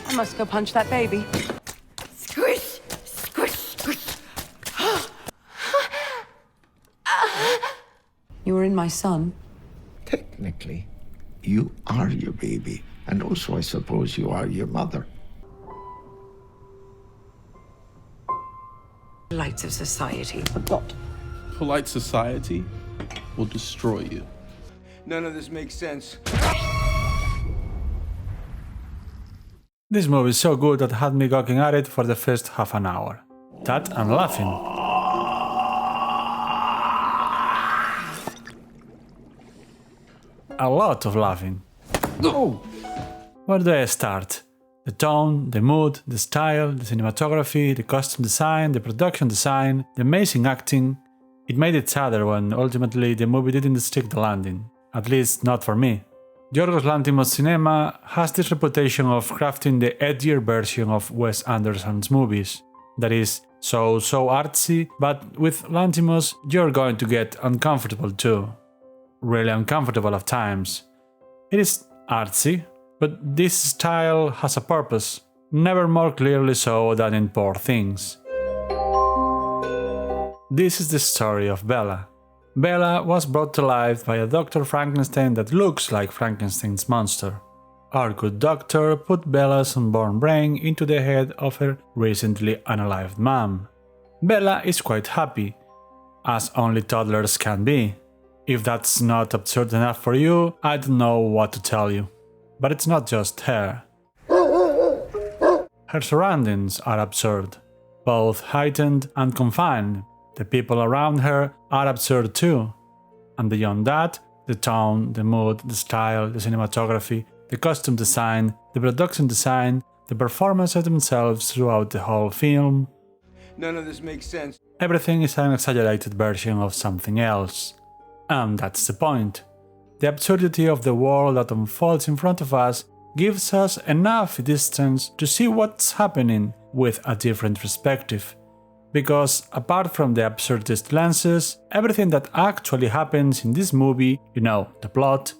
I must go punch that baby. Squish, squish, squish. You were in my son. Technically, you are your baby. And also, I suppose, you are your mother. Lights of society. Polite society will destroy you. None of this makes sense. This movie is so good that had me gawking at it for the first half an hour. That and laughing. A lot of laughing. Oh. Where do I start? The tone, the mood, the style, the cinematography, the costume design, the production design, the amazing acting. It made it sadder when ultimately the movie didn't stick the landing. At least not for me. Yorgos Lanthimos cinema has this reputation of crafting the edgier version of Wes Anderson's movies. That is, so artsy, but with Lanthimos you're going to get uncomfortable too. Really uncomfortable at times. It is artsy, but this style has a purpose, never more clearly so than in Poor Things. This is the story of Bella. Bella was brought to life by a Dr. Frankenstein that looks like Frankenstein's monster. Our good doctor put Bella's unborn brain into the head of her recently unalived mom. Bella is quite happy, as only toddlers can be. If that's not absurd enough for you, I don't know what to tell you. But it's not just her. Her surroundings are absurd, both heightened and confined. The people around her are absurd too. And beyond that, the tone, the mood, the style, the cinematography, the costume design, the production design, the performances themselves throughout the whole film. None of this makes sense. Everything is an exaggerated version of something else. And that's the point. The absurdity of the world that unfolds in front of us gives us enough distance to see what's happening with a different perspective. Because apart from the absurdist lenses, everything that actually happens in this movie, you know, the plot,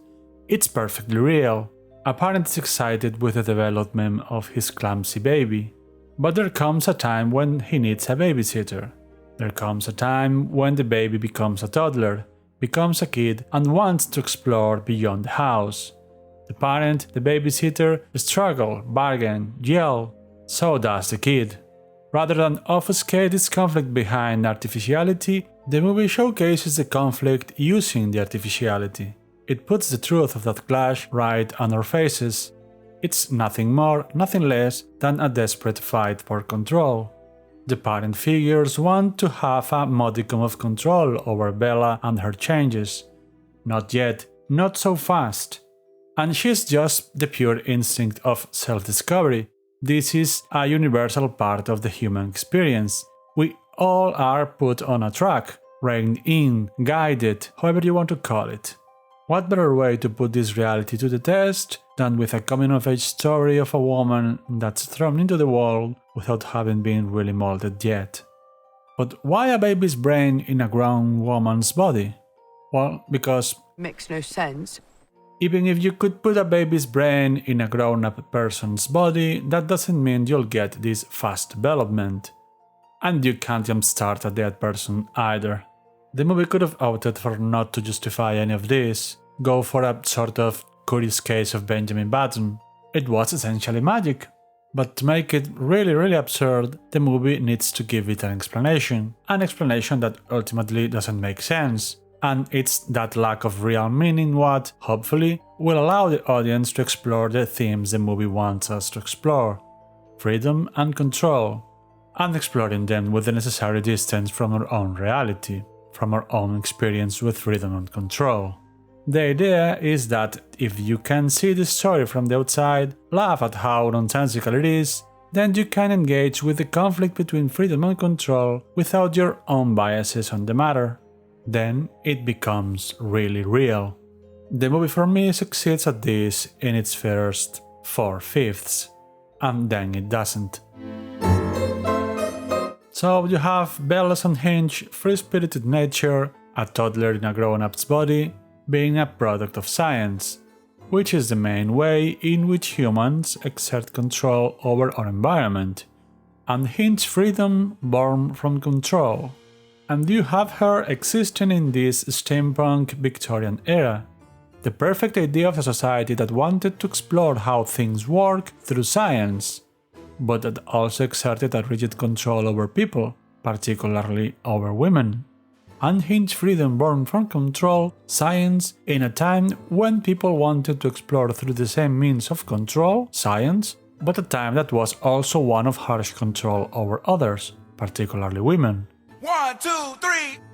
it's perfectly real. A parent is excited with the development of his clumsy baby. But there comes a time when he needs a babysitter. There comes a time when the baby becomes a toddler, becomes a kid and wants to explore beyond the house. The parent, the babysitter, struggle, bargain, yell. So does the kid. Rather than obfuscate this conflict behind artificiality, the movie showcases the conflict using the artificiality. It puts the truth of that clash right on our faces. It's nothing more, nothing less than a desperate fight for control. The parent figures want to have a modicum of control over Bella and her changes. Not yet, not so fast. And she's just the pure instinct of self-discovery. This is a universal part of the human experience. We all are put on a track, reined in, guided, however you want to call it. What better way to put this reality to the test than with a coming-of-age story of a woman that's thrown into the world without having been really molded yet. But why a baby's brain in a grown woman's body? Well, because Makes no sense. even if you could put a baby's brain in a grown-up person's body, that doesn't mean you'll get this fast development. And you can't jumpstart a dead person either. The movie could have opted for not to justify any of this, go for a sort of Curious Case of Benjamin Button. It was essentially magic. But to make it really absurd, the movie needs to give it an explanation that ultimately doesn't make sense. And it's that lack of real meaning what, hopefully, will allow the audience to explore the themes the movie wants us to explore. Freedom and control. And exploring them with the necessary distance from our own reality, from our own experience with freedom and control. The idea is that if you can see the story from the outside, laugh at how nonsensical it is, then you can engage with the conflict between freedom and control without your own biases on the matter. Then it becomes really real. The movie for me succeeds at this in its first 4/5, and then it doesn't. So you have Bella's unhinged, free-spirited nature, a toddler in a grown-up's body, being a product of science. which is the main way in which humans exert control over our environment, and hints freedom born from control. And you have her existing in this steampunk Victorian era. The perfect idea of a society that wanted to explore how things work through science, but that also exerted a rigid control over people, particularly over women. Unhinged freedom born from control, science, in a time when people wanted to explore through the same means of control, science, but a time that was also one of harsh control over others, particularly women. 1, 2, 3.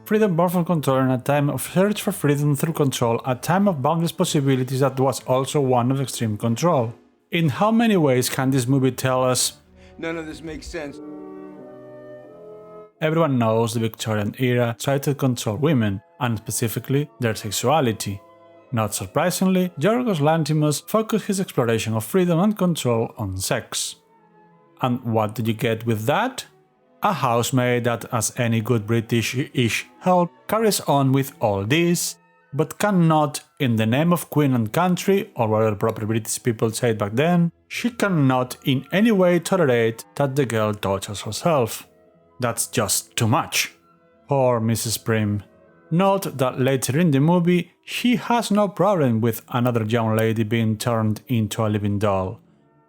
Freedom born from control in a time of search for freedom through control, a time of boundless possibilities that was also one of extreme control. In how many ways can this movie tell us? None of this makes sense. Everyone knows the Victorian era tried to control women, and specifically their sexuality. Not surprisingly, Yorgos Lanthimos focused his exploration of freedom and control on sex. And what did you get with that? A housemaid that, as any good British-ish help, carries on with all this, but cannot, in the name of Queen and country, or whatever proper British people said back then, she cannot in any way tolerate that the girl touches herself. That's just too much. Poor Mrs. Prim. Note that later in the movie, she has no problem with another young lady being turned into a living doll.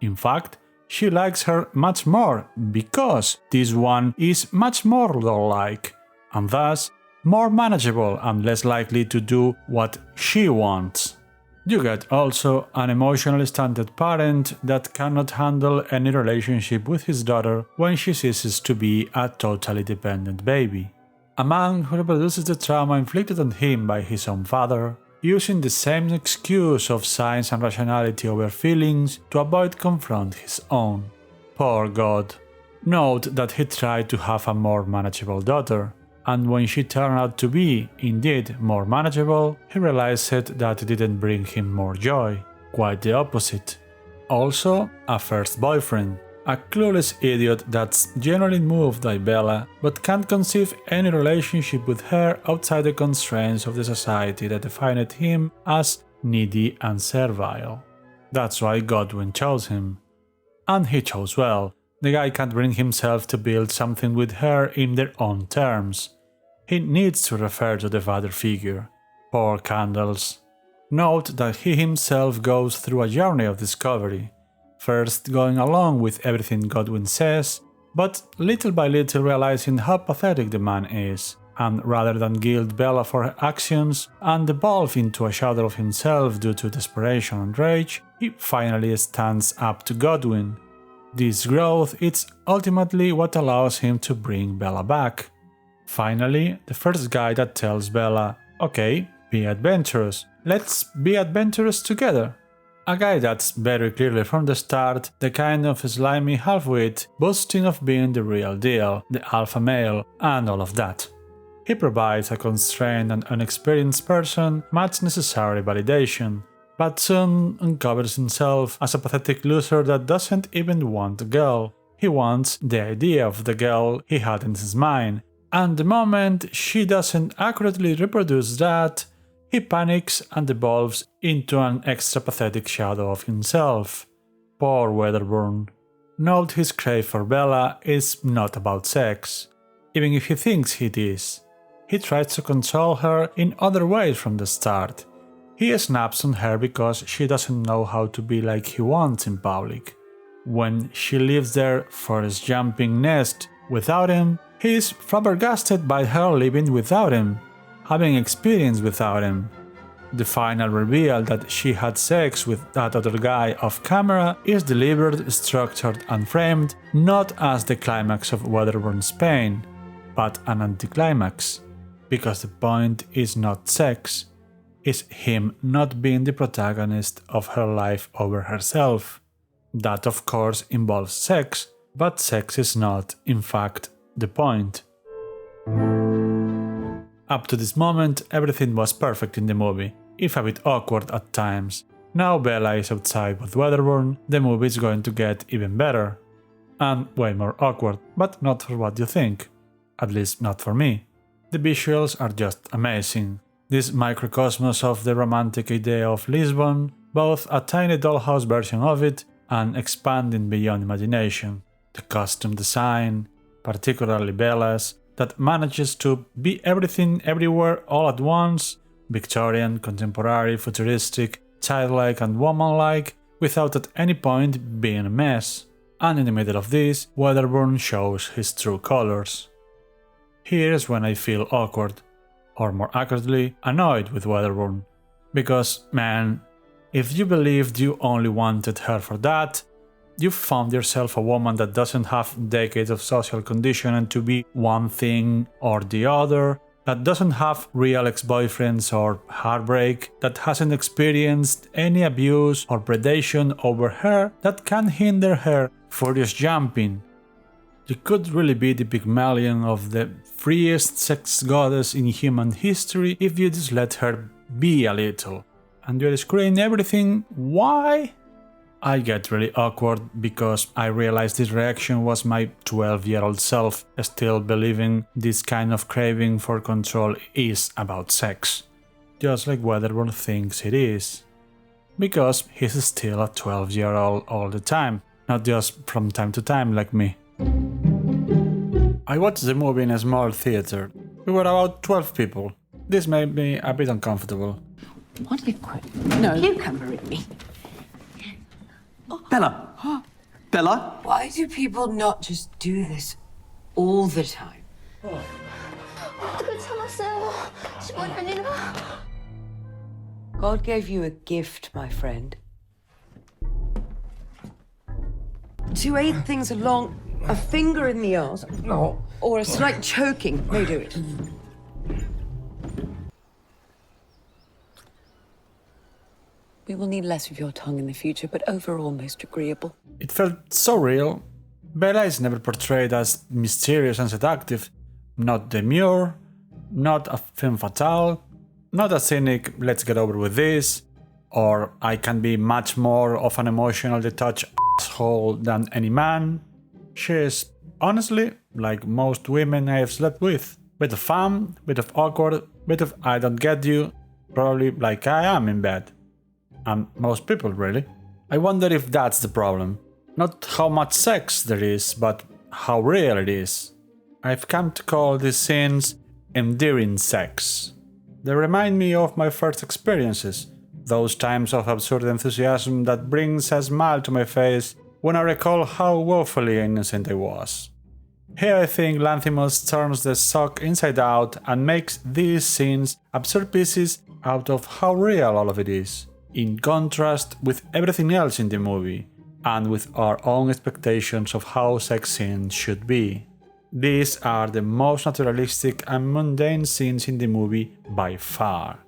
In fact, she likes her much more because this one is much more doll-like, and thus more manageable and less likely to do what she wants. You get also an emotionally stunted parent that cannot handle any relationship with his daughter when she ceases to be a totally dependent baby. A man who reproduces the trauma inflicted on him by his own father, using the same excuse of science and rationality over feelings to avoid confront his own. Poor God. Note that he tried to have a more manageable daughter, and when she turned out to be, indeed, more manageable, he realized that it didn't bring him more joy. Quite the opposite. Also, a first boyfriend. A clueless idiot that's generally moved by Bella, but can't conceive any relationship with her outside the constraints of the society that defined him as needy and servile. That's why Godwin chose him. And he chose well. The guy can't bring himself to build something with her in their own terms. He needs to refer to the father figure. Poor McCandles. Note that he himself goes through a journey of discovery, first going along with everything Godwin says, but little by little realizing how pathetic the man is, and rather than guilt Bella for her actions and evolve into a shadow of himself due to desperation and rage, he finally stands up to Godwin. This growth is ultimately what allows him to bring Bella back. Finally, the first guy that tells Bella, okay, be adventurous, let's be adventurous together. A guy that's very clearly from the start the kind of slimy half-wit, boasting of being the real deal, the alpha male, and all of that. He provides a constrained and unexperienced person much necessary validation, but soon uncovers himself as a pathetic loser that doesn't even want a girl. He wants the idea of the girl he had in his mind, and the moment she doesn't accurately reproduce that, he panics and evolves into an extra pathetic shadow of himself. Poor Wedderburn. Note his crave for Bella is not about sex, even if he thinks it is. He tries to console her in other ways from the start. He snaps on her because she doesn't know how to be like he wants in public. When she leaves their forest-jumping nest without him, he is flabbergasted by her living without him, having experience without him. The final reveal that she had sex with that other guy off camera is delivered, structured and framed not as the climax of Wedderburn's pain, but an anticlimax, because the point is not sex, it's him not being the protagonist of her life over herself. That of course involves sex, but sex is not, in fact, the point. Up to this moment, everything was perfect in the movie, if a bit awkward at times. Now Bella is outside with Wedderburn, the movie is going to get even better. And way more awkward, but not for what you think. At least not for me. The visuals are just amazing. This microcosmos of the romantic idea of Lisbon, both a tiny dollhouse version of it and expanding beyond imagination. The costume design, particularly Bella's, that manages to be everything everywhere all at once, Victorian, contemporary, futuristic, childlike and womanlike, without at any point being a mess. And in the middle of this, Wedderburn shows his true colors. Here's when I feel awkward, or more accurately, annoyed with Wedderburn. Because, man, if you believed you only wanted her for that, you found yourself a woman that doesn't have decades of social conditioning to be one thing or the other, that doesn't have real ex-boyfriends or heartbreak, that hasn't experienced any abuse or predation over her that can hinder her furious jumping. You could really be the Pygmalion of the freest sex goddess in human history if you just let her be a little. And you're screwing everything. Why? I get really awkward because I realize this reaction was my 12-year-old self still believing this kind of craving for control is about sex. Just like Wedderburn thinks it is. Because he's still a 12-year-old all the time, not just from time to time like me. I watched the movie in a small theater. We were about 12 people. This made me a bit uncomfortable. What do you quit? No. Cucumber at me. Bella! Bella? Why do people not just do this all the time? God gave you a gift, my friend. To aid things along, a finger in the arse, or a slight choking may do it. We will need less of your tongue in the future, but overall most agreeable. It felt so real. Bella is never portrayed as mysterious and seductive, not demure, not a femme fatale, not a cynic let's get over with this, or I can be much more of an emotional detached asshole than any man. She is, honestly, like most women I have slept with. Bit of fun, bit of awkward, bit of I don't get you, probably like I am in bed. And most people, really. I wonder if that's the problem. Not how much sex there is, but how real it is. I've come to call these scenes endearing sex. They remind me of my first experiences, those times of absurd enthusiasm that brings a smile to my face when I recall how woefully innocent I was. Here I think Lanthimos turns the sock inside out and makes these scenes absurd pieces out of how real all of it is, in contrast with everything else in the movie, and with our own expectations of how sex scenes should be. These are the most naturalistic and mundane scenes in the movie by far.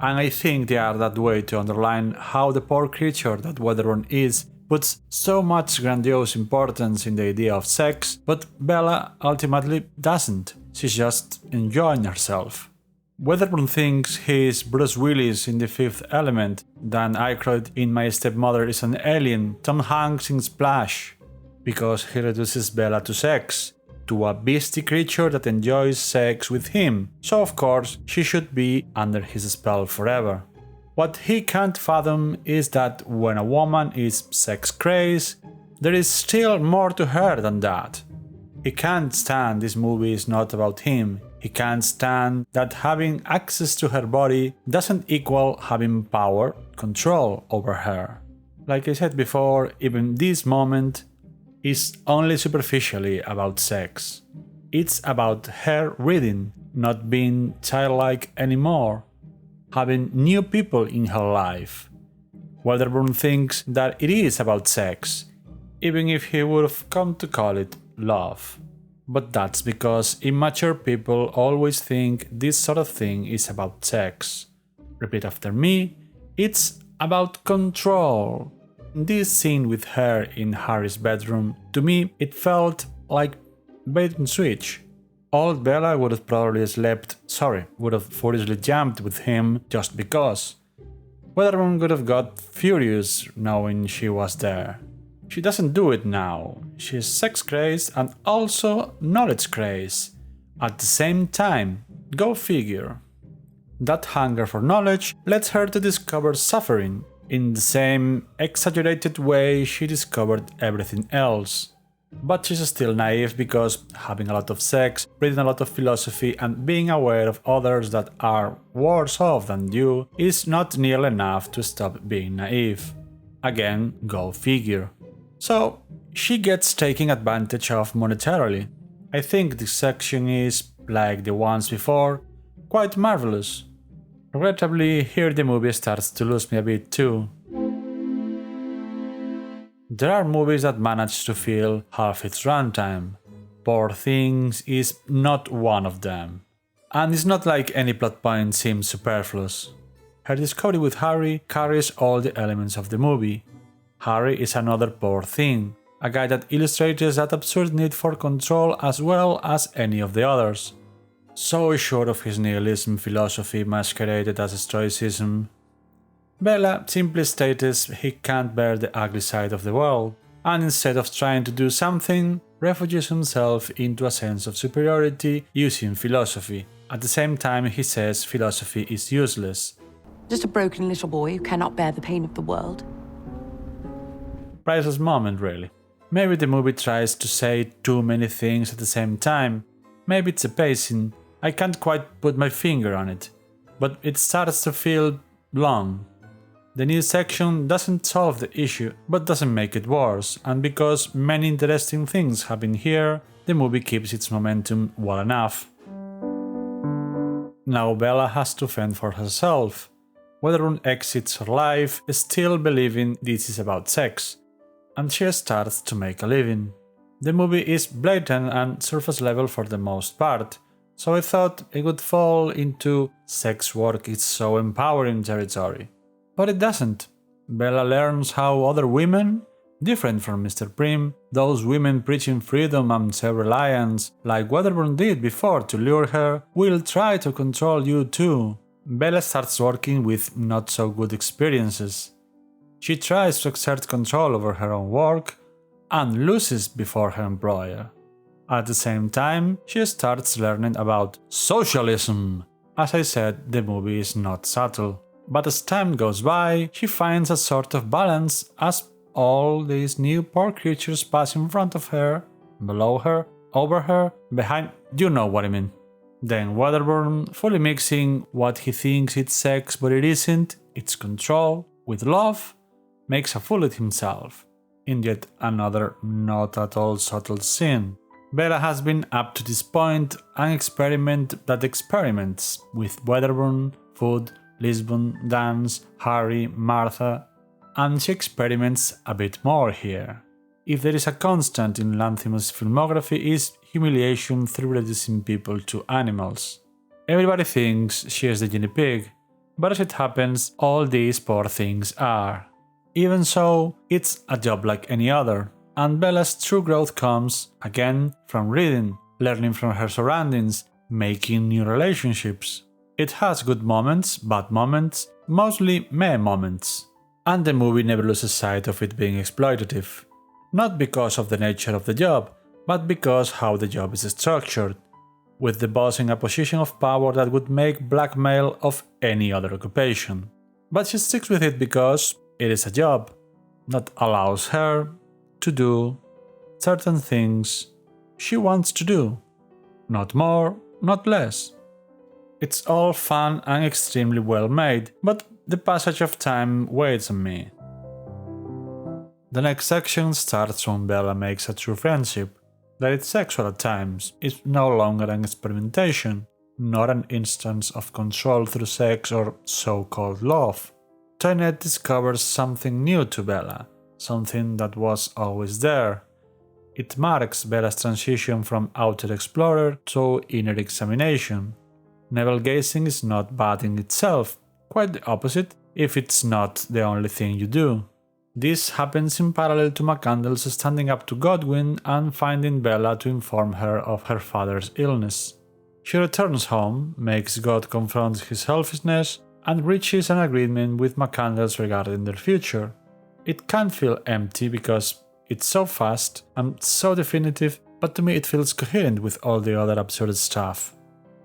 And I think they are that way to underline how the poor creature that Wedderburn is puts so much grandiose importance in the idea of sex, but Bella ultimately doesn't. She's just enjoying herself. Wedderburn thinks he is Bruce Willis in The Fifth Element, Dan Aykroyd in My Stepmother is an Alien, Tom Hanks in Splash, because he reduces Bella to sex, to a beastly creature that enjoys sex with him, so of course she should be under his spell forever. What he can't fathom is that when a woman is sex-crazed, there is still more to her than that. He can't stand this movie is not about him. He can't stand that having access to her body doesn't equal having power, control over her. Like I said before, even this moment is only superficially about sex. It's about her reading, not being childlike anymore, having new people in her life. Wedderburn thinks that it is about sex, even if he would have come to call it love. But that's because immature people always think this sort of thing is about sex. Repeat after me, it's about control. This scene with her in Harry's bedroom, to me it felt like bait and switch. Old Bella would have probably would have furiously jumped with him just because. Wedderburn would have got furious knowing she was there. She doesn't do it now. She's sex-crazed and also knowledge-crazed. At the same time, go figure. That hunger for knowledge led her to discover suffering, In the same exaggerated way she discovered everything else. But she's still naive because having a lot of sex, reading a lot of philosophy and being aware of others that are worse off than you is not nearly enough to stop being naive. Again, go figure. So, she gets taken advantage of monetarily. I think this section is, like the ones before, quite marvelous. Regrettably, here the movie starts to lose me a bit too. There are movies that manage to fill half its runtime. Poor Things is not one of them. And it's not like any plot point seems superfluous. Her discovery with Harry carries all the elements of the movie. Harry is another poor thing, a guy that illustrates that absurd need for control as well as any of the others. So short of his nihilism philosophy masqueraded as stoicism. Bella simply states he can't bear the ugly side of the world, and instead of trying to do something, refuges himself into a sense of superiority using philosophy. At the same time, he says philosophy is useless. Just a broken little boy who cannot bear the pain of the world. Priceless moment, really. Maybe the movie tries to say too many things at the same time. Maybe it's a pacing. I can't quite put my finger on it. But it starts to feel long. The new section doesn't solve the issue, but doesn't make it worse, and because many interesting things happen here, the movie keeps its momentum well enough. Now Bella has to fend for herself. Wedderburn exits her life, still believing this is about sex, and she starts to make a living. The movie is blatant and surface level for the most part, so I thought it would fall into sex work is so empowering territory. But it doesn't. Bella learns how other women, different from Mr. Prim, those women preaching freedom and self-reliance, like Wedderburn did before to lure her, will try to control you too. Bella starts working with not so good experiences. She tries to exert control over her own work and loses before her employer. At the same time, she starts learning about socialism. As I said, the movie is not subtle. But as time goes by, she finds a sort of balance as all these new poor creatures pass in front of her, below her, over her, behind, you know what I mean. Then Wedderburn, fully mixing what he thinks it's sex but it isn't, it's control, with love, makes a fool of himself. In yet another not at all subtle scene. Bella has been up to this point an experiment that experiments with Wedderburn, food, Lisbon, dance, Harry, Martha, and she experiments a bit more here. If there is a constant in Lanthimos' filmography is humiliation through reducing people to animals. Everybody thinks she is the guinea pig, but as it happens, all these poor things are. Even so, it's a job like any other, and Bella's true growth comes, again, from reading, learning from her surroundings, making new relationships. It has good moments, bad moments, mostly meh moments. And the movie never loses sight of it being exploitative. Not because of the nature of the job, but because how the job is structured, with the boss in a position of power that would make blackmail of any other occupation. But she sticks with it because it is a job that allows her to do certain things she wants to do. Not more, not less. It's all fun and extremely well made, but the passage of time weighs on me. The next section starts when Bella makes a true friendship. That it's sexual at times is no longer an experimentation, not an instance of control through sex or so-called love. Toinette discovers something new to Bella, something that was always there. It marks Bella's transition from outer explorer to inner examination. Navel-gazing is not bad in itself, quite the opposite if it's not the only thing you do. This happens in parallel to McCandles standing up to Godwin and finding Bella to inform her of her father's illness. She returns home, makes God confront his selfishness, and reaches an agreement with McCandles regarding their future. It can feel empty because it's so fast and so definitive, but to me it feels coherent with all the other absurd stuff.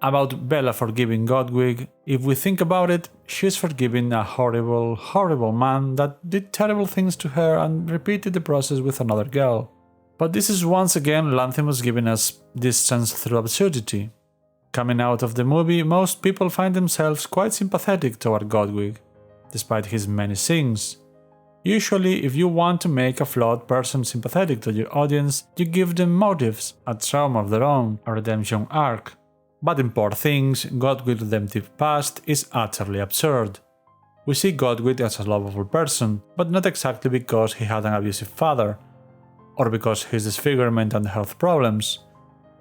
About Bella forgiving Godwin, if we think about it, she's forgiving a horrible, horrible man that did terrible things to her and repeated the process with another girl. But this is once again Lanthimos giving us distance through absurdity. Coming out of the movie, most people find themselves quite sympathetic toward Godwin, despite his many sins. Usually, if you want to make a flawed person sympathetic to your audience, you give them motives, a trauma of their own, a redemption arc. But in Poor Things, Godwin's redemptive past is utterly absurd. We see Godwin as a lovable person, but not exactly because he had an abusive father, or because his disfigurement and health problems.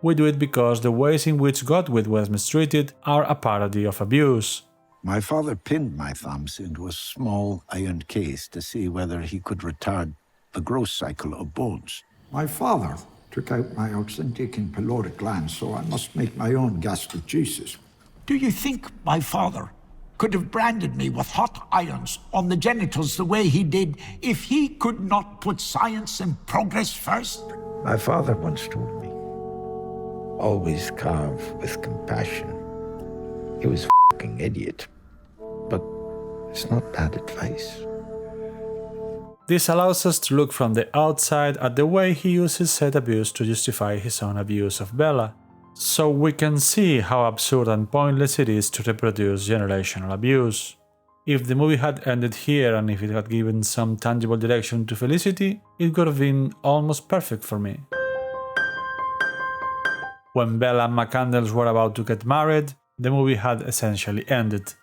We do it because the ways in which Godwin was mistreated are a parody of abuse. My father pinned my thumbs into a small iron case to see whether he could retard the growth cycle of bones. My father took out my authentic and pyloric glands, so I must make my own gastric juices. Do you think my father could have branded me with hot irons on the genitals the way he did if he could not put science and progress first? My father once told me, always carve with compassion. He was a f***ing idiot, but it's not bad advice. This allows us to look from the outside at the way he uses said abuse to justify his own abuse of Bella, so we can see how absurd and pointless it is to reproduce generational abuse. If the movie had ended here and if it had given some tangible direction to Felicity, it could have been almost perfect for me. When Bella and McCandles were about to get married, the movie had essentially ended.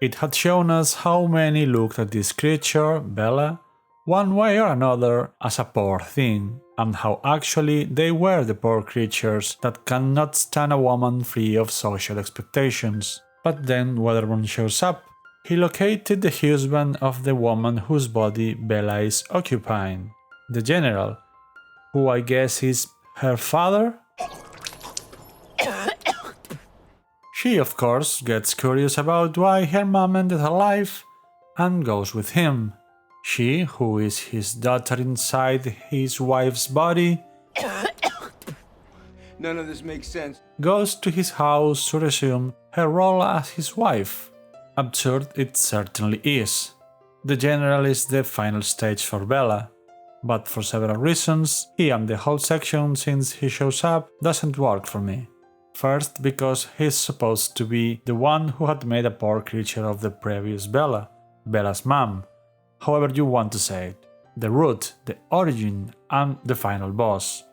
It had shown us how many looked at this creature, Bella, one way or another as a poor thing, and how actually they were the poor creatures that cannot stand a woman free of social expectations. But then Wedderburn shows up. He located the husband of the woman whose body Bella is occupying, the general, who I guess is her father? She, of course, gets curious about why her mom ended her life and goes with him. She, who is his daughter inside his wife's body, None of this makes sense. goes to his house to resume her role as his wife. Absurd it certainly is. The general is the final stage for Bella, but for several reasons, he and the whole section since he shows up doesn't work for me. First, because he's supposed to be the one who had made a poor creature of the previous Bella, Bella's mom. However you want to say it, the root, the origin, and the final boss,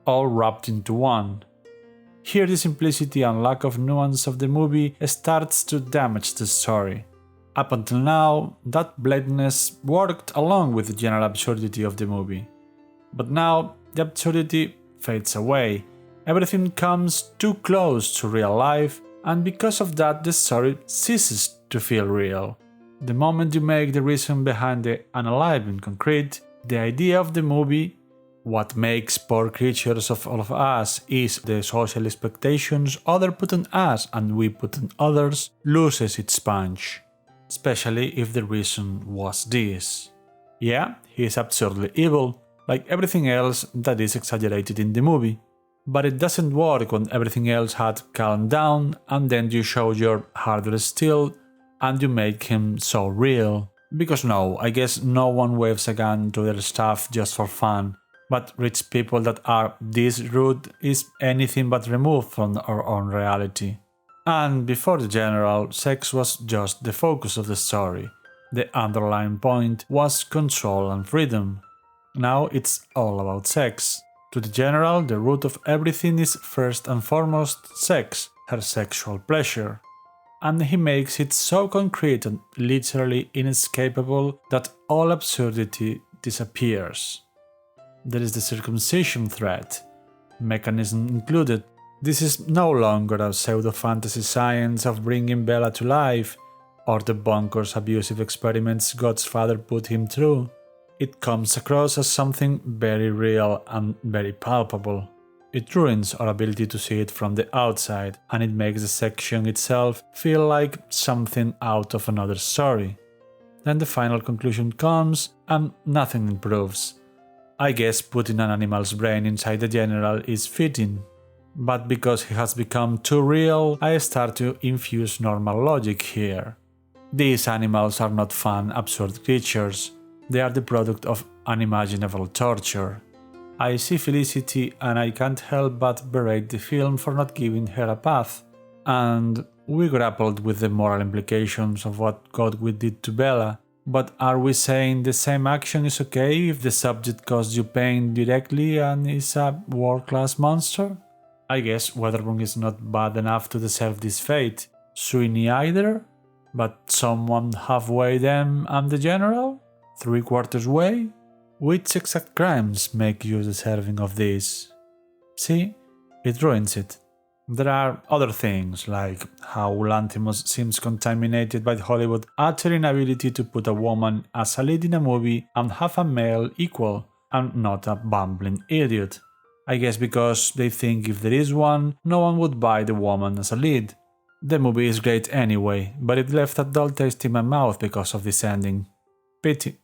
all wrapped into one. Here the simplicity and lack of nuance of the movie starts to damage the story. Up until now, that blandness worked along with the general absurdity of the movie. But now, the absurdity fades away, everything comes too close to real life, and because of that the story ceases to feel real. The moment you make the reason behind the unaliving concrete, the idea of the movie, what makes poor creatures of all of us is the social expectations others put on us and we put on others, loses its punch. Especially if the reason was this. Yeah, he is absurdly evil, like everything else that is exaggerated in the movie. But it doesn't work when everything else had calmed down and then you show your harder steel and you make him so real. Because no, I guess no one waves a gun to their stuff just for fun, but rich people that are this rude is anything but removed from our own reality. And before the general, sex was just the focus of the story. The underlying point was control and freedom. Now it's all about sex. To the general, the root of everything is first and foremost sex, her sexual pleasure. And he makes it so concrete and literally inescapable that all absurdity disappears. There is the circumcision threat, mechanism included. This is no longer a pseudo-fantasy science of bringing Bella to life, or the bonkers abusive experiments God's father put him through. It comes across as something very real and very palpable. It ruins our ability to see it from the outside, and it makes the section itself feel like something out of another story. Then the final conclusion comes, and nothing improves. I guess putting an animal's brain inside the general is fitting. But because he has become too real, I start to infuse normal logic here. These animals are not fun, absurd creatures. They are the product of unimaginable torture. I see Felicity and I can't help but berate the film for not giving her a path. And we grappled with the moral implications of what Godwin did to Bella. But are we saying the same action is okay if the subject caused you pain directly and is a world-class monster? I guess Wedderburn is not bad enough to deserve this fate. Swiney either? But someone halfway then I'm the general? 3/4 way? Which exact crimes make you deserving of this? See? It ruins it. There are other things, like how Lanthimos seems contaminated by Hollywood's utter inability to put a woman as a lead in a movie and have a male equal, and not a bumbling idiot. I guess because they think if there is one, no one would buy the woman as a lead. The movie is great anyway, but it left a dull taste in my mouth because of this ending. Pity.